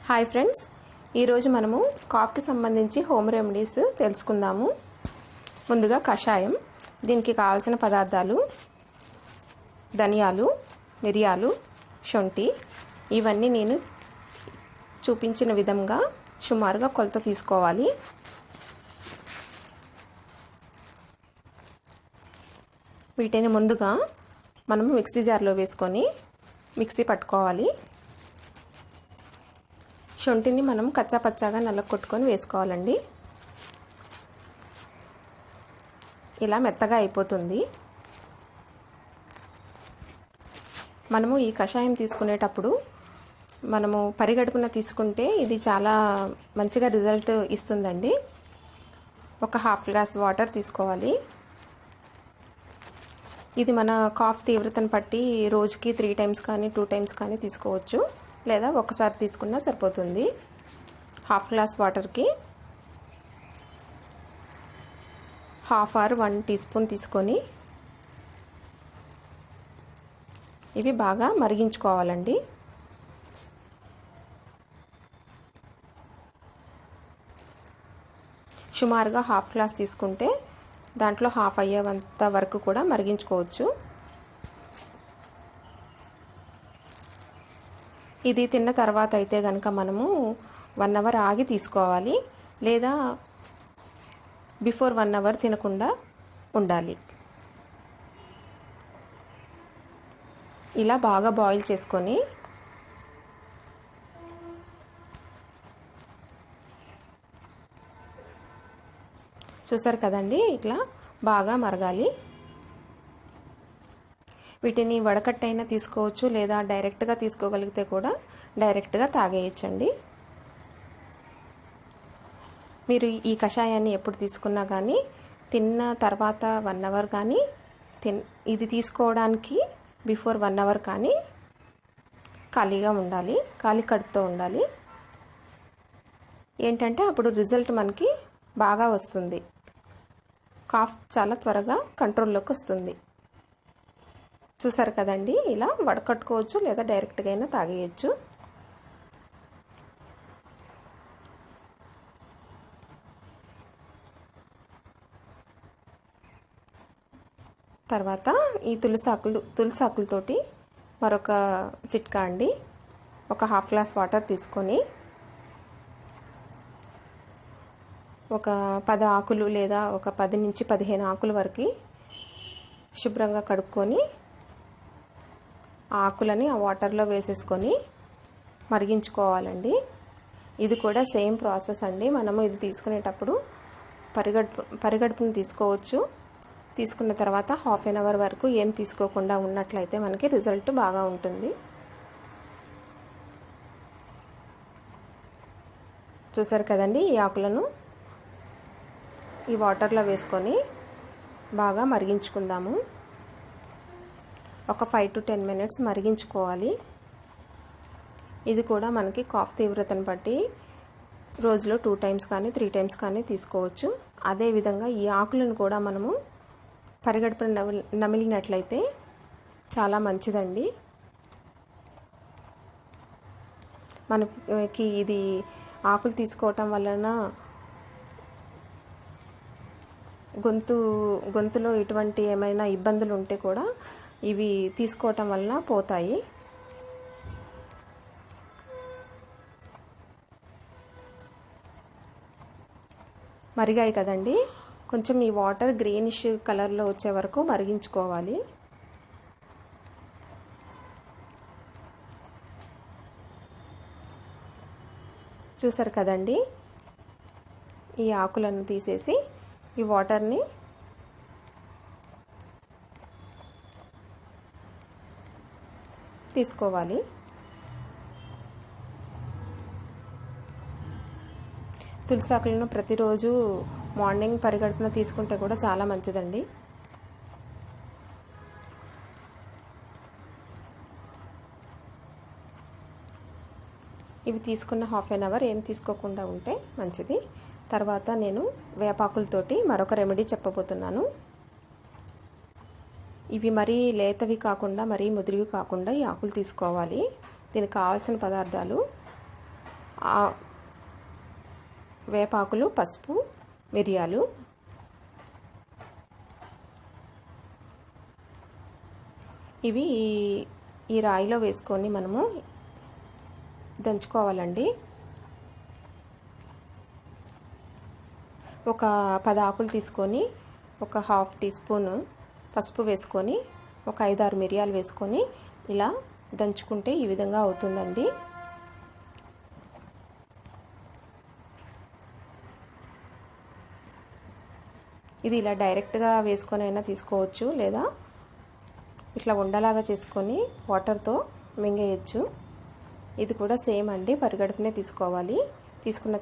Hi friends, ఈరోజు మనము కాఫ్కి సంబంధించి హోమ్ రెమెడీస్ తెలుసుకుందాము. ముందుగా కషాయం. దీనికి కావాల్సిన పదార్థాలు ధనియాలు, మిరియాలు, శొంఠి. ఇవన్నీ నేను చూపించిన విధంగా సుమారుగా కొలత తీసుకోవాలి. వీటిని ముందుగా మనము మిక్సీ జార్లో వేసుకొని మిక్సీ పట్టుకోవాలి. శొంఠిని మనం కచ్చాపచ్చాగా నల్లకొట్టుకొని వేసుకోవాలండి. ఇలా మెత్తగా అయిపోతుంది. మనము ఈ కషాయం తీసుకునేటప్పుడు మనము పరిగడుపున తీసుకుంటే ఇది చాలా మంచిగా రిజల్ట్ ఇస్తుందండి. ఒక హాఫ్ గ్లాస్ వాటర్ తీసుకోవాలి. ఇది మన కాఫ్ తీవ్రతను బట్టి రోజుకి 3 టైమ్స్ కానీ 2 టైమ్స్ కానీ తీసుకోవచ్చు, లేదా ఒకసారి తీసుకున్నా సరిపోతుంది. హాఫ్ గ్లాస్ వాటర్కి హాఫ్ ఆర్ 1 టీ స్పూన్ తీసుకొని ఇవి బాగా మరిగించుకోవాలండి. సుమారుగా హాఫ్ గ్లాస్ తీసుకుంటే దాంట్లో హాఫ్ అయ్యేంత వరకు కూడా మరిగించుకోవచ్చు. ఇది తిన్న తర్వాత అయితే కనుక మనము 1 అవర్ ఆగి తీసుకోవాలి, లేదా బిఫోర్ 1 అవర్ తినకుండా ఉండాలి. ఇలా బాగా బాయిల్ చేసుకొని చూసారు కదండి, ఇట్లా బాగా మరగాలి. వీటిని వడకట్టైనా తీసుకోవచ్చు, లేదా డైరెక్ట్గా తీసుకోగలిగితే కూడా డైరెక్ట్గా తాగేయచ్చండి. మీరు ఈ కషాయాన్ని ఎప్పుడు తీసుకున్నా కానీ తిన్న తర్వాత 1 అవర్ కానీ ఇది తీసుకోవడానికి బిఫోర్ 1 అవర్ కానీ ఖాళీగా ఉండాలి, ఖాళీ కడుపుతో ఉండాలి. ఏంటంటే అప్పుడు రిజల్ట్ మనకి బాగా వస్తుంది. కాఫ్ చాలా త్వరగా కంట్రోల్లోకి వస్తుంది. చూసారు కదండి, ఇలా వడకట్టుకోవచ్చు, లేదా డైరెక్ట్గా అయినా తాగేయచ్చు. తర్వాత ఈ తులసాకులతోటి మరొక చిట్కా అండి. ఒక హాఫ్ గ్లాస్ వాటర్ తీసుకొని ఒక 10 ఆకులు లేదా ఒక 10 నుంచి 15 ఆకుల వరకు శుభ్రంగా కడుక్కొని ఆకులని ఆ వాటర్లో వేసేసుకొని మరిగించుకోవాలండి. ఇది కూడా సేమ్ ప్రాసెస్ అండి. మనము ఇది తీసుకునేటప్పుడు పరిగడుపుని తీసుకోవచ్చు. తీసుకున్న తర్వాత హాఫ్ అన్ అవర్ వరకు ఏం తీసుకోకుండా ఉన్నట్లయితే మనకి రిజల్ట్ బాగా ఉంటుంది. చూసారు కదండి, ఈ ఆకులను ఈ వాటర్లో వేసుకొని బాగా మరిగించుకుందాము. ఒక 5 to 10 మినిట్స్ మరిగించుకోవాలి. ఇది కూడా మనకి కాఫ్ తీవ్రతను బట్టి రోజులో 2 టైమ్స్ కానీ 3 టైమ్స్ కానీ తీసుకోవచ్చు. అదేవిధంగా ఈ ఆకులను కూడా మనము పరిగడుపున నమిలినట్లయితే చాలా మంచిదండి. మనకి ఇది ఆకులు తీసుకోవటం వలన గొంతులో ఎటువంటి ఏమైనా ఇబ్బందులు ఉంటే కూడా ఇవి తీసుకోవటం వలన పోతాయి. మరిగాయి కదండి, కొంచెం ఈ వాటర్ గ్రీనిష్ కలర్లో వచ్చే వరకు మరిగించుకోవాలి. చూసారు కదండి, ఈ ఆకులను తీసేసి ఈ వాటర్ని తీసుకోవాలి. తులసాకులను ప్రతిరోజు మార్నింగ్ పరిగడుపున తీసుకుంటే కూడా చాలా మంచిదండి. ఇవి తీసుకున్న హాఫ్ అన్ అవర్ ఏం తీసుకోకుండా ఉంటే మంచిది. తర్వాత నేను వేపాకులతోటి మరొక రెమెడీ చెప్పబోతున్నాను. ఇవి మరీ లేతవి కాకుండా మరీ ముదిరివి కాకుండా ఈ ఆకులు తీసుకోవాలి. దీనికి కావాల్సిన పదార్థాలు వేపాకులు, పసుపు, మిరియాలు, ఇవి ఈ రాయిలో వేసుకొని మనము దంచుకోవాలండి. ఒక 10 ఆకులు తీసుకొని ఒక 1/2 టీ స్పూన్ పసుపు వేసుకొని ఒక 5-6 మిరియాలు వేసుకొని ఇలా దంచుకుంటే ఈ విధంగా అవుతుందండి. ఇది ఇలా డైరెక్ట్గా వేసుకొని అయినా తీసుకోవచ్చు, లేదా ఇట్లా ఉండలాగా చేసుకొని వాటర్తో మింగేయచ్చు. ఇది కూడా సేమ్ అండి, పరిగడుపునే తీసుకోవాలి. తీసుకున్న